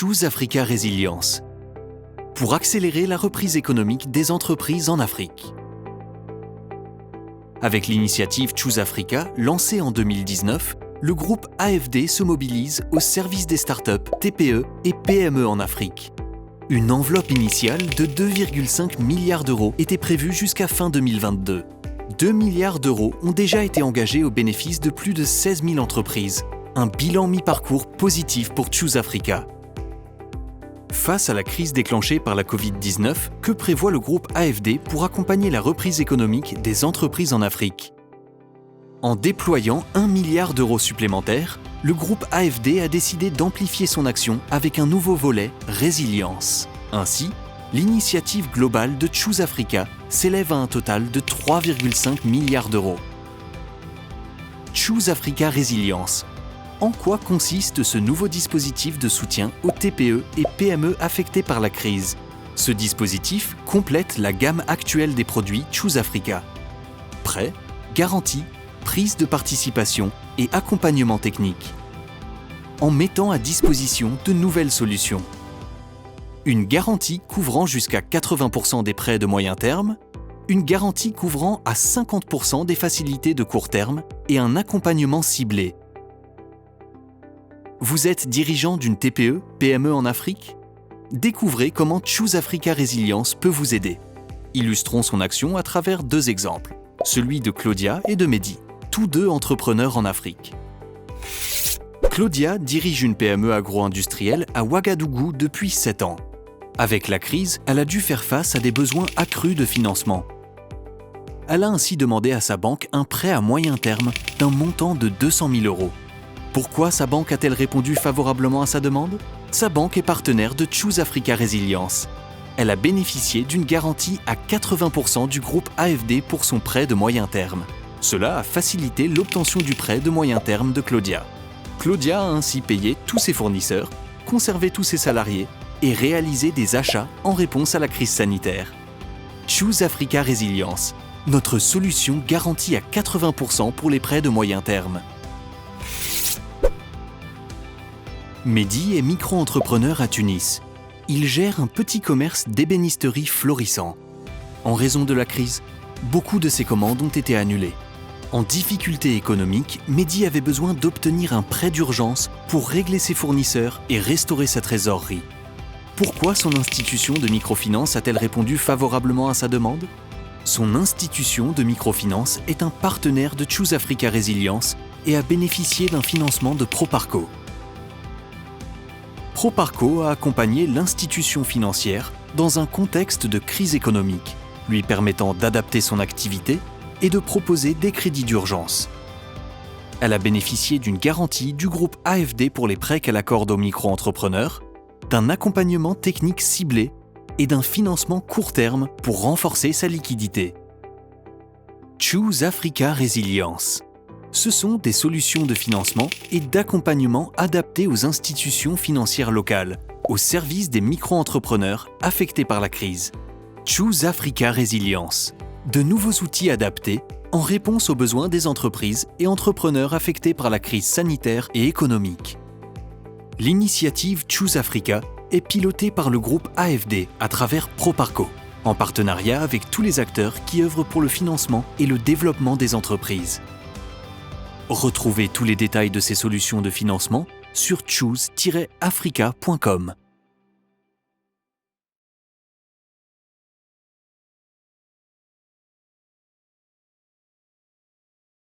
Choose Africa Résilience pour accélérer la reprise économique des entreprises en Afrique. Avec l'initiative Choose Africa, lancée en 2019, le groupe AFD se mobilise au service des startups, TPE et PME en Afrique. Une enveloppe initiale de 2,5 milliards d'euros était prévue jusqu'à fin 2022. 2 milliards d'euros ont déjà été engagés au bénéfice de plus de 16 000 entreprises. Un bilan mi-parcours positif pour Choose Africa. Face à la crise déclenchée par la Covid-19, que prévoit le groupe AFD pour accompagner la reprise économique des entreprises en Afrique? En déployant 1 milliard d'euros supplémentaires, le groupe AFD a décidé d'amplifier son action avec un nouveau volet, Résilience. Ainsi, l'initiative globale de Choose Africa s'élève à un total de 3,5 milliards d'euros. Choose Africa Résilience. En quoi consiste ce nouveau dispositif de soutien aux TPE et PME affectés par la crise? Ce dispositif complète la gamme actuelle des produits Choose Africa. Prêts, garanties, prise de participation et accompagnement technique. En mettant à disposition de nouvelles solutions. Une garantie couvrant jusqu'à 80% des prêts de moyen terme, une garantie couvrant à 50% des facilités de court terme et un accompagnement ciblé. Vous êtes dirigeant d'une TPE, PME en Afrique? Découvrez comment Choose Africa Résilience peut vous aider. Illustrons son action à travers 2 exemples, celui de Claudia et de Mehdi, tous 2 entrepreneurs en Afrique. Claudia dirige une PME agro-industrielle à Ouagadougou depuis 7 ans. Avec la crise, elle a dû faire face à des besoins accrus de financement. Elle a ainsi demandé à sa banque un prêt à moyen terme d'un montant de 200 000 euros. Pourquoi sa banque a-t-elle répondu favorablement à sa demande? Sa banque est partenaire de Choose Africa Résilience. Elle a bénéficié d'une garantie à 80% du groupe AFD pour son prêt de moyen terme. Cela a facilité l'obtention du prêt de moyen terme de Claudia. Claudia a ainsi payé tous ses fournisseurs, conservé tous ses salariés et réalisé des achats en réponse à la crise sanitaire. Choose Africa Résilience, notre solution garantie à 80% pour les prêts de moyen terme. Mehdi est micro-entrepreneur à Tunis. Il gère un petit commerce d'ébénisterie florissant. En raison de la crise, beaucoup de ses commandes ont été annulées. En difficulté économique, Mehdi avait besoin d'obtenir un prêt d'urgence pour régler ses fournisseurs et restaurer sa trésorerie. Pourquoi son institution de microfinance a-t-elle répondu favorablement à sa demande? Son institution de microfinance est un partenaire de Choose Africa Résilience et a bénéficié d'un financement de Proparco. Proparco a accompagné l'institution financière dans un contexte de crise économique, lui permettant d'adapter son activité et de proposer des crédits d'urgence. Elle a bénéficié d'une garantie du groupe AFD pour les prêts qu'elle accorde aux micro-entrepreneurs, d'un accompagnement technique ciblé et d'un financement court terme pour renforcer sa liquidité. Choose Africa Résilience. Ce sont des solutions de financement et d'accompagnement adaptées aux institutions financières locales, au service des micro-entrepreneurs affectés par la crise. Choose Africa Résilience. De nouveaux outils adaptés en réponse aux besoins des entreprises et entrepreneurs affectés par la crise sanitaire et économique. L'initiative Choose Africa est pilotée par le groupe AFD à travers Proparco, en partenariat avec tous les acteurs qui œuvrent pour le financement et le développement des entreprises. Retrouvez tous les détails de ces solutions de financement sur choose-africa.com.